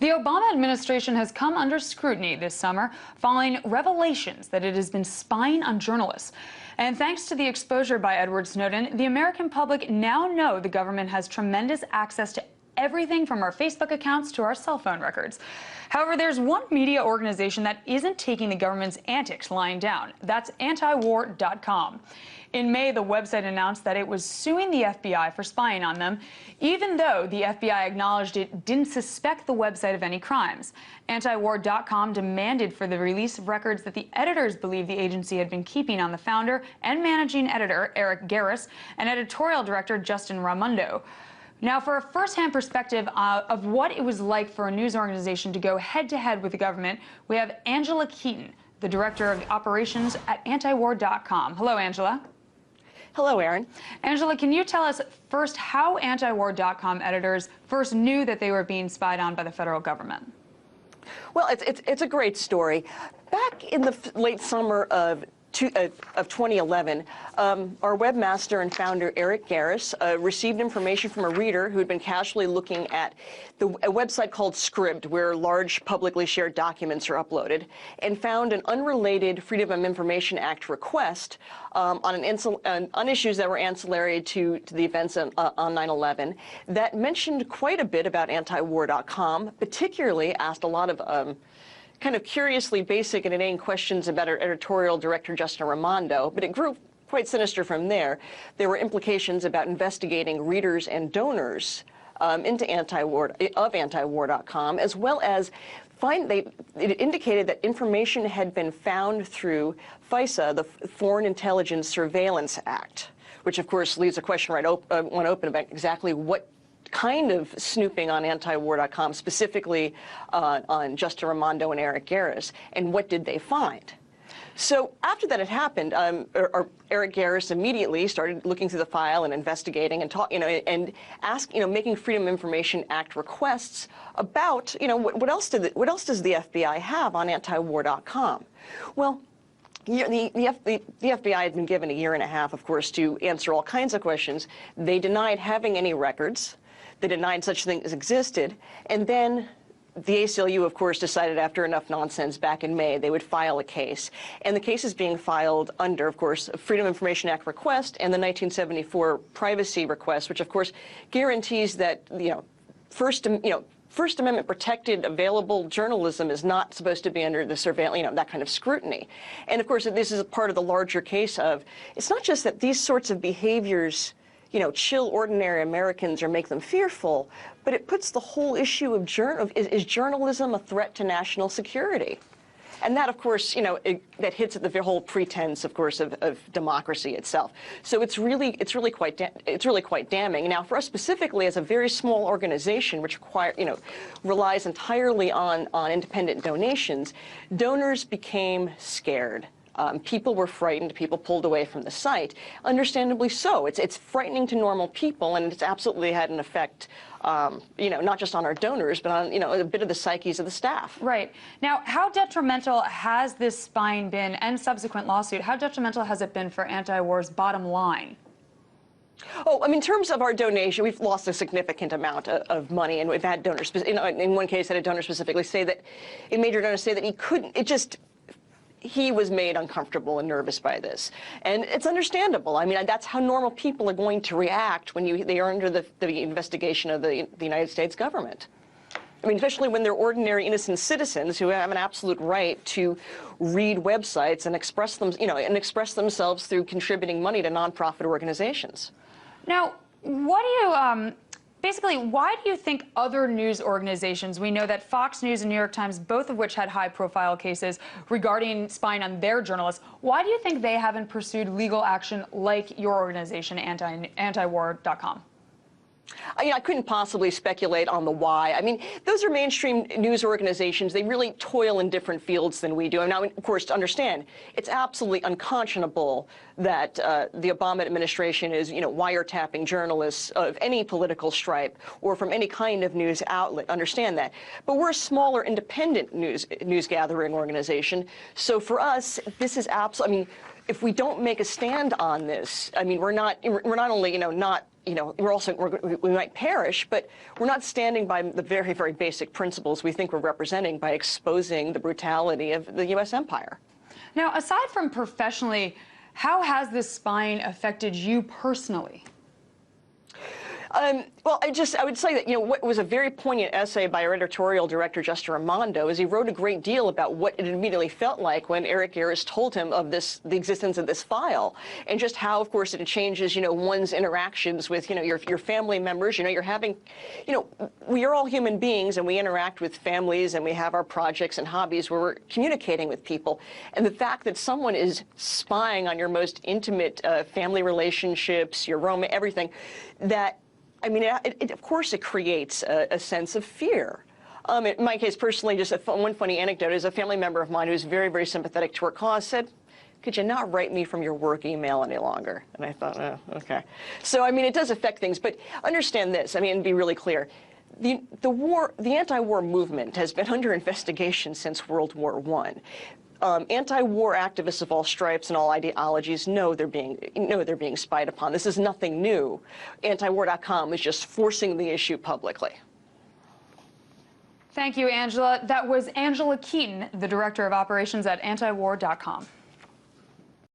The Obama administration has come under scrutiny this summer following revelations that it has been spying on journalists. And thanks to the exposure by Edward Snowden, the American public now know the government has tremendous access to everything from our Facebook accounts to our cell phone records. However, there's one media organization that isn't taking the government's antics lying down. That's antiwar.com. In May, the website announced that it was suing the FBI for spying on them, even though the FBI acknowledged it didn't suspect the website of any crimes. Antiwar.com demanded for the release of records that the editors believe the agency had been keeping on the founder and managing editor, Eric Garris, and editorial director, Justin Raimondo. Now, for a first-hand perspective of what it was like for a news organization to go head-to-head with the government, we have Angela Keaton, the director of operations at antiwar.com. Hello, Angela. Hello, Aaron. Angela, can you tell us first how antiwar.com editors first knew that they were being spied on by the federal government? Well, it's a great story. Back in the late summer of 2011, our webmaster and founder, Eric Garris, received information from a reader who had been casually looking at a website called Scribd, where large publicly shared documents are uploaded, and found an unrelated Freedom of Information Act request on issues that were ancillary to the events on 9/11 that mentioned quite a bit about antiwar.com, particularly asked a lot of kind of curiously basic and inane questions about our editorial director, Justin Raimondo, but it grew quite sinister from there. There were implications about investigating readers and donors into antiwar.com, as well as it indicated that information had been found through FISA, the Foreign Intelligence Surveillance Act, which of course leaves a question one open about exactly what kind of snooping on antiwar.com, specifically on Justin Raimondo and Eric Garris, and what did they find? So after that had happened, Eric Garris immediately started looking through the file and investigating and making Freedom of Information Act requests about, what else does the FBI have on antiwar.com? Well, the FBI had been given a year and a half, of course, to answer all kinds of questions. They denied having any records. They denied such things existed. And then the ACLU, of course, decided after enough nonsense back in May they would file a case. And the case is being filed under, of course, a Freedom of Information Act request and the 1974 privacy request, which, of course, guarantees that, First Amendment protected available journalism is not supposed to be under the surveillance, that kind of scrutiny. And of course, this is a part of the larger case of, it's not just that these sorts of behaviors chill ordinary Americans or make them fearful, but it puts the whole issue of is journalism a threat to national security? And that, of course, that hits at the whole pretense, of course, of democracy itself. So it's really quite damning. Now, for us specifically, as a very small organization, which relies entirely on independent donations, donors became scared. People were frightened. People pulled away from the site, understandably so. It's frightening to normal people, and it's absolutely had an effect, not just on our donors, but on, a bit of the psyches of the staff. Right. Now, how detrimental has this spying been, and subsequent lawsuit, how detrimental has it been for Antiwar's bottom line? Oh, in terms of our donation, we've lost a significant amount of money, and we've had donors, in one case, had a donor specifically say that, a major donor say that he couldn't, he was made uncomfortable and nervous by this. And it's understandable. That's how normal people are going to react when they are under the investigation of the United States government. Especially when they're ordinary, innocent citizens who have an absolute right to read websites and express themselves through contributing money to nonprofit organizations. Now, basically, why do you think other news organizations, we know that Fox News and New York Times, both of which had high-profile cases regarding spying on their journalists, why do you think they haven't pursued legal action like your organization, antiwar.com? I couldn't possibly speculate on the why. Those are mainstream news organizations. They really toil in different fields than we do. Now, of course, to understand, it's absolutely unconscionable that the Obama administration is, wiretapping journalists of any political stripe or from any kind of news outlet. Understand that. But we're a smaller, independent news gathering organization. So for us, this is absolutely, if we don't make a stand on this, I mean, we're not only, we might perish, but we're not standing by the very, very basic principles we think we're representing by exposing the brutality of the U.S. empire. Now, aside from professionally, how has this spying affected you personally? Well, I would say that, what was a very poignant essay by our editorial director, Justin Raimondo, is he wrote a great deal about what it immediately felt like when Eric Garris told him of the existence of this file, and just how, of course, it changes, one's interactions with, your family members. You're having, we are all human beings, and we interact with families, and we have our projects and hobbies where we're communicating with people. And the fact that someone is spying on your most intimate family relationships, your romance, everything, that of course, it creates a sense of fear. In my case, personally, just one funny anecdote is a family member of mine who's very, very sympathetic to our cause said, "Could you not write me from your work email any longer?" And I thought, oh, okay. So, it does affect things. But understand this, and be really clear. The anti-war movement has been under investigation since World War I. Anti-war activists of all stripes and all ideologies know they're being spied upon. This is nothing new. Antiwar.com is just forcing the issue publicly. Thank you, Angela. That was Angela Keaton, the director of operations at Antiwar.com.